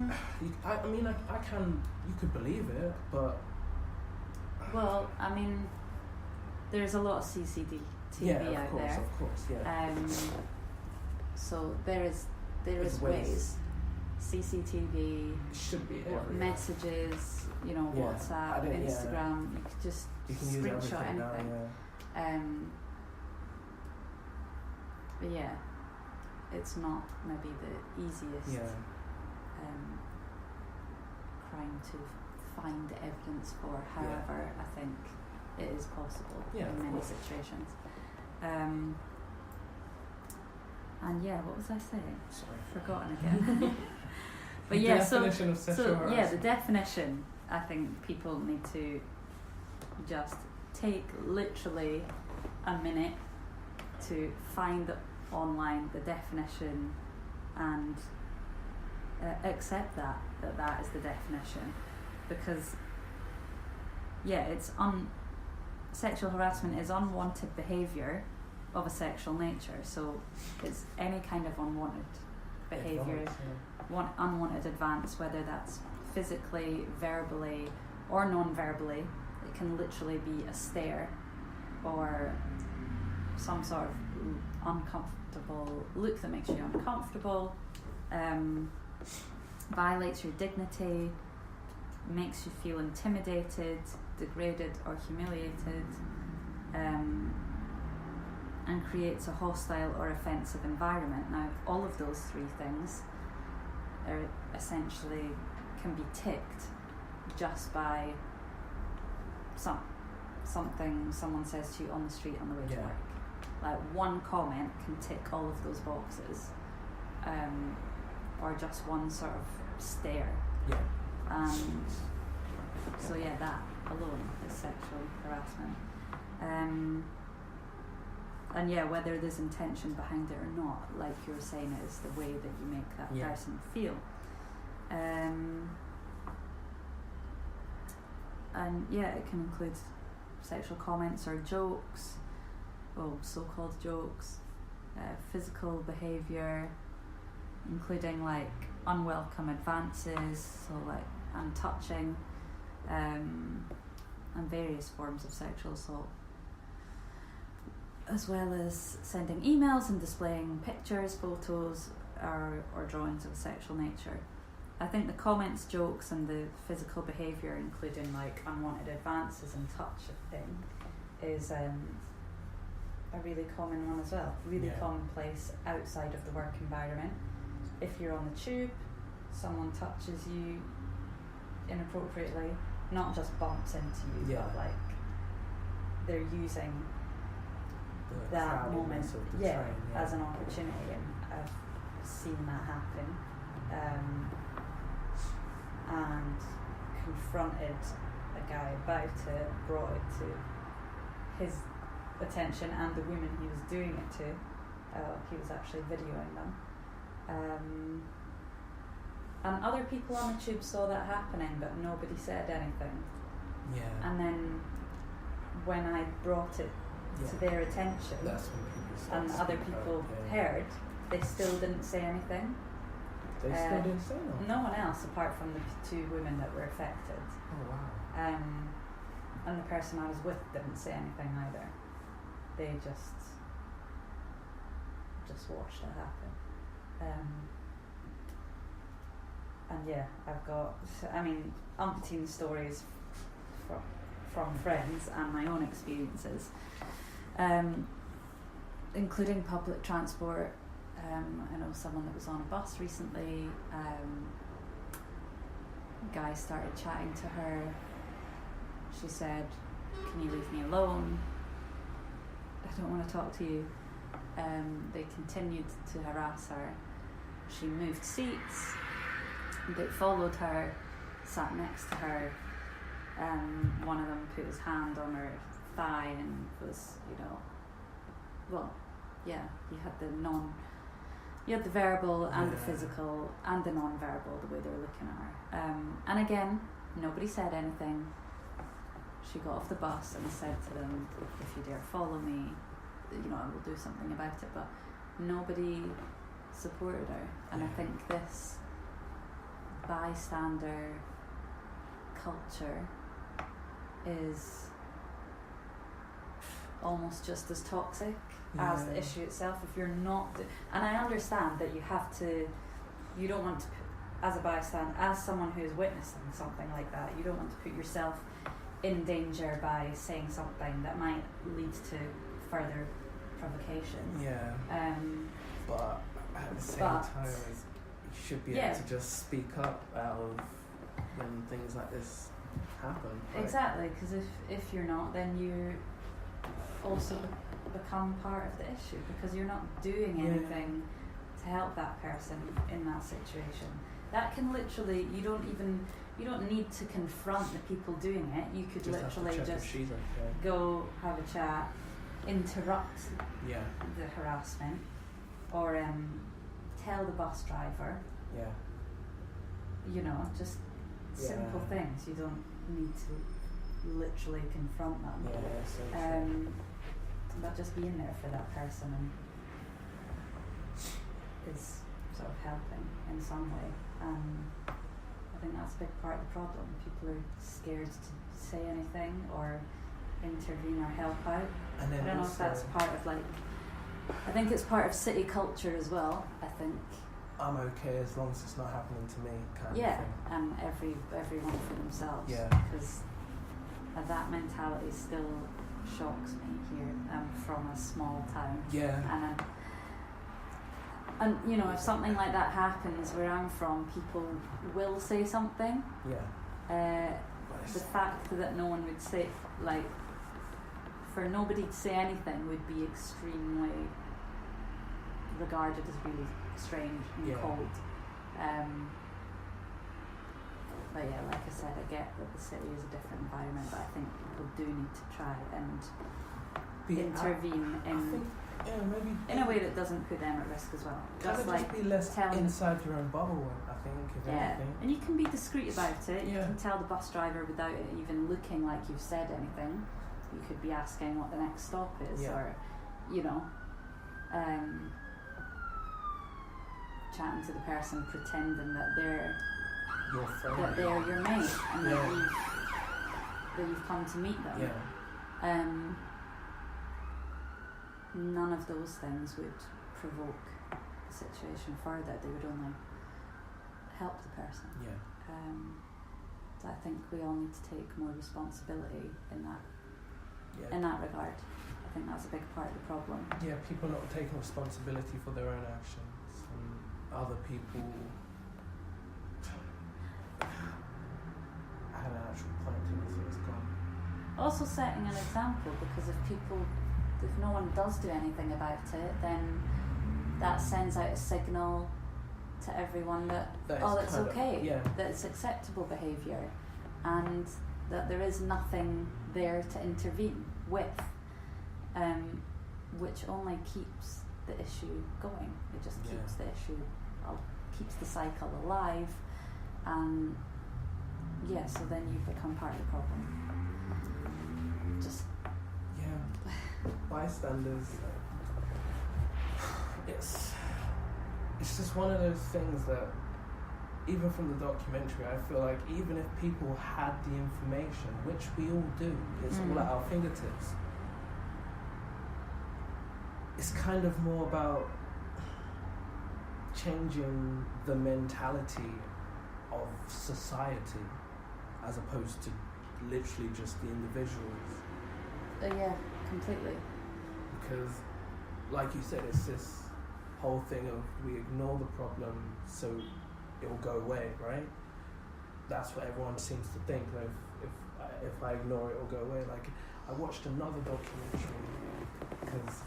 I mean, I can. You could believe it, but well, I mean, there's a lot of CCTV out there. Of course, yeah. So there's ways. CCTV should be messages, WhatsApp, Instagram. You could just screenshot anything. Now, but yeah, it's not maybe the easiest crime to find evidence for. However, I think it is possible in many situations. And what was I saying? Sorry, forgotten again. But the definition of sexual harassment. The definition. I think people need to just take literally a minute to find online the definition and accept that is the definition, because it's sexual harassment is unwanted behaviour of a sexual nature. So it's any kind of unwanted behaviour, unwanted advance, whether that's physically, verbally, or non-verbally. It can literally be a stare or some sort of uncomfortable look that makes you uncomfortable, violates your dignity, makes you feel intimidated, degraded or humiliated, and creates a hostile or offensive environment. Now, all of those three things are essentially can be ticked just by something someone says to you on the street on the way to work. Like one comment can tick all of those boxes, or just one sort of stare. And so that alone is sexual harassment. And whether there's intention behind it or not, like you were saying, it is the way that you make that person feel. And it can include sexual comments or jokes, so-called jokes, physical behaviour, including like unwelcome advances, and touching, and various forms of sexual assault, as well as sending emails and displaying pictures, photos, or drawings of a sexual nature. I think the comments, jokes, and the physical behaviour, including like unwanted advances and touch thing, is a really common one as well. Really commonplace outside of the work environment. If you're on the tube, someone touches you inappropriately, not just bumps into you, but like they're using that moment as an opportunity, and I've seen that happen, and confronted a guy about it, brought it to his attention and the woman he was doing it to. He was actually videoing them, and other people on the tube saw that happening, but nobody said anything. And then when I brought it to their attention, and other people heard, they still didn't say anything. They still didn't say nothing? No one else apart from the two women that were affected. Oh wow. And the person I was with didn't say anything either. They just watched it happen. And I've got, umpteen stories from friends and my own experiences, including public transport. I know someone that was on a bus recently. A guy started chatting to her. She said, "Can you leave me alone? I don't want to talk to you." They continued to harass her. She moved seats. They followed her, sat next to her. One of them put his hand on her thigh and was, you had the verbal and the physical and the non-verbal, the way they were looking at her. And again, nobody said anything. She got off the bus and said to them, "If you dare follow me, I will do something about it." But nobody supported her. And I think bystander culture is almost just as toxic as the issue itself. If you're not, and I understand that you don't want to, as a bystander, as someone who is witnessing something like that, you don't want to put yourself in danger by saying something that might lead to further provocation. Yeah. But at the same time, you should be able to just speak up out of when things like this happen. Right? Exactly, because if you're not, then you also become part of the issue, because you're not doing anything to help that person in that situation. That can literally, you don't need to confront the people doing it. You could literally just go have a chat, interrupt the harassment, or tell the bus driver. You know, just simple things. You don't need to literally confront them. But just being there for that person is sort of helping in some way. I think that's a big part of the problem. People are scared to say anything or intervene or help out. And then I don't know if that's part of I think it's part of city culture as well. I think I'm okay as long as it's not happening to me kind of thing. And everyone for themselves. Because that mentality still shocks me here. I'm from a small town. And you know, if something like that happens where I'm from, people will say something. The fact that no one would say, for nobody to say anything would be extremely regarded as really strange and cold. But like I said, I get that the city is a different environment, but I think people do need to try and intervene in a way that doesn't put them at risk as well. Just be less inside your own bubble, I think, if anything. And you can be discreet about it. You can tell the bus driver without it even looking like you've said anything. You could be asking what the next stop is, or, you know, chatting to the person, pretending that they're your friend, that they're your mate, and that you've come to meet them. None of those things would provoke the situation further. They would only help the person. So I think we all need to take more responsibility in that regard. I think that's a big part of the problem. People not taking responsibility for their own actions, and other people had an actual point to it, so it's gone. Also setting an example, because if no one does do anything about it, then that sends out a signal to everyone that it's okay, that it's acceptable behaviour, and that there is nothing there to intervene with, which only keeps the issue going. It just keeps the issue, keeps the cycle alive, and so then you become part of the problem. Bystanders, it's just one of those things that, even from the documentary, I feel like even if people had the information, which we all do, it's all at our fingertips, it's kind of more about changing the mentality of society as opposed to literally just the individuals. Completely. Because, like you said, it's this whole thing of we ignore the problem so it will go away, right? That's what everyone seems to think. That if I ignore it, it will go away. Like, I watched another documentary because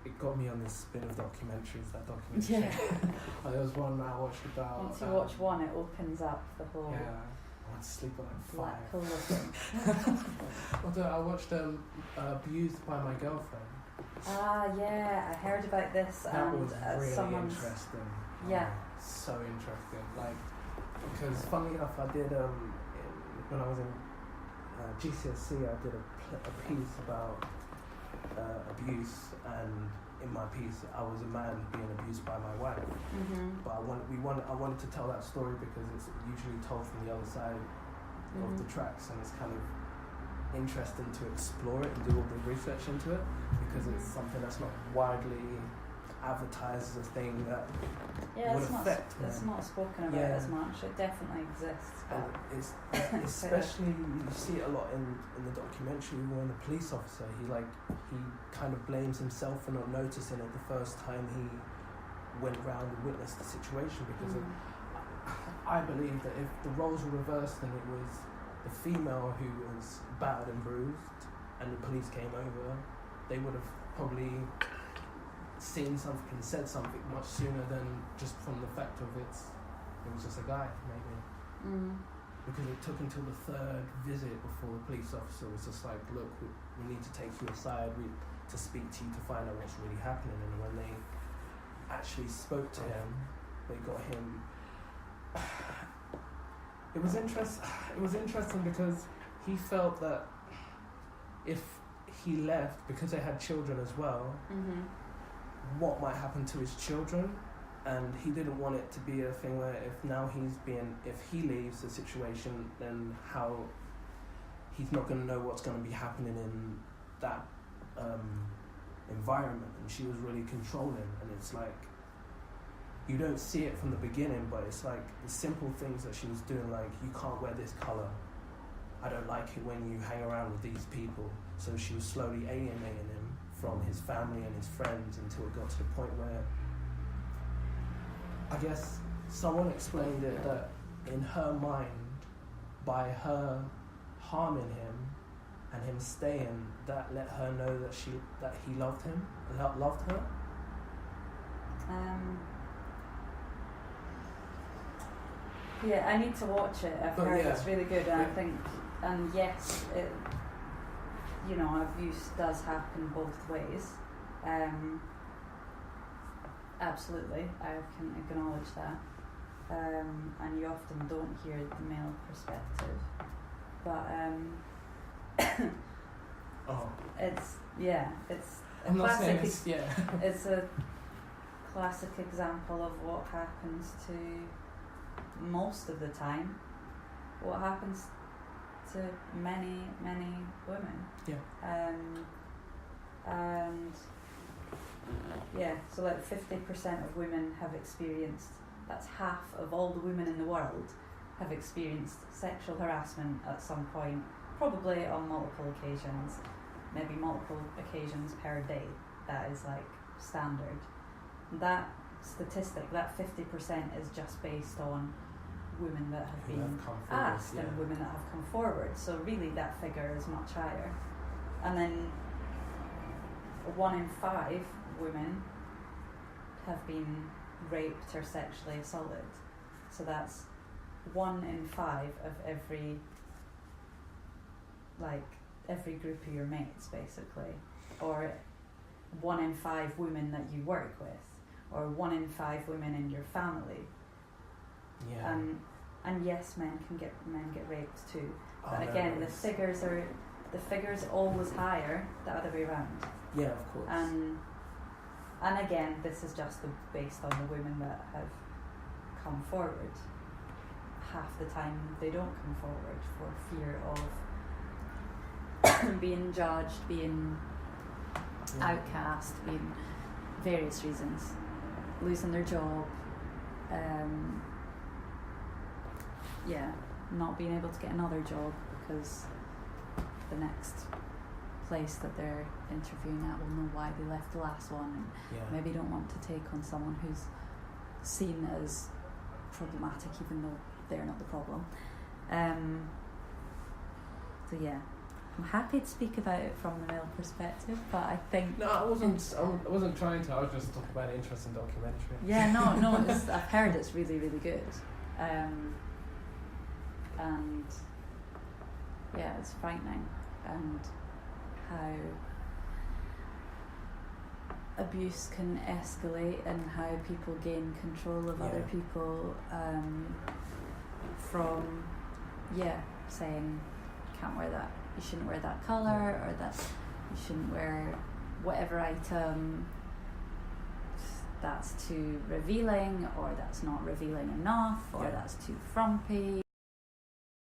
it got me on this spin of documentaries. That documentary. There was one I watched about. Once you watch one, it opens up the whole. I went to sleep on black hole of things. Although I watched Abused by My Girlfriend. I heard about this. That was really interesting. So interesting. Because funny enough, I did when I was in GCSE, I did a piece about abuse, and in my piece, I was a man being abused by my wife. But I wanted to tell that story because it's usually told from the other side of the tracks, and it's kind of interesting to explore it and do all the research into it, because it's something that's not widely advertised as a thing that would affect men. It's not spoken about as much. It definitely exists. And it's especially, you see it a lot in the documentary when the police officer, he kind of blames himself for not noticing it the first time he went round and witnessed the situation, because I believe that if the roles were reversed and it was the female who was battered and bruised and the police came over, they would have probably seen something and said something much sooner than just from the fact of it was just a guy, maybe. Because it took until the third visit before the police officer was just like, look, we need to take you aside to speak to you to find out what's really happening. And when they actually spoke to him, they got him. It was interesting because he felt that if he left, because they had children as well, what might happen to his children, and he didn't want it to be a thing where if he leaves the situation, then how he's not going to know what's going to be happening in that environment. And she was really controlling, and it's like, you don't see it from the beginning, but it's like the simple things that she was doing, like, you can't wear this colour, I don't like it when you hang around with these people. So she was slowly alienating him from his family and his friends until it got to the point where, I guess someone explained it that in her mind, by her harming him and him staying, that let her know that he loved him, loved her. Yeah, I need to watch it. I've heard it's really good, and I think, and yes, it, abuse does happen both ways. Absolutely, I can acknowledge that. And you often don't hear the male perspective, but it's a classic. It's a classic example of what happens to, most of the time, what happens to many women. So like 50% of women have experienced, that's half of all the women in the world have experienced sexual harassment at some point, probably on multiple occasions, maybe multiple occasions per day. That is like standard. That statistic, that 50%, is just based on women that have been asked and women that have come forward. So really that figure is much higher. And then 1 in 5 women have been raped or sexually assaulted. So that's 1 in 5 of every group of your mates, basically, or 1 in 5 women that you work with, or 1 in 5 women in your family. And yes, men get raped too. But again, the figures always higher the other way around. Yeah, of course. And again, this is just based on the women that have come forward. Half the time they don't come forward for fear of being judged, being outcast, being various reasons, losing their job, not being able to get another job because the next place that they're interviewing at will know why they left the last one, and maybe don't want to take on someone who's seen as problematic even though they're not the problem. I'm happy to speak about it from the male perspective, but I think... No, I wasn't trying to, I was just talking about an interesting documentary. Yeah, no, I've heard it's really, really good. And it's frightening, and how abuse can escalate and how people gain control of other people from saying you can't wear that, you shouldn't wear that colour, or that you shouldn't wear whatever item, that's too revealing, or that's not revealing enough, or Yeah. that's too frumpy.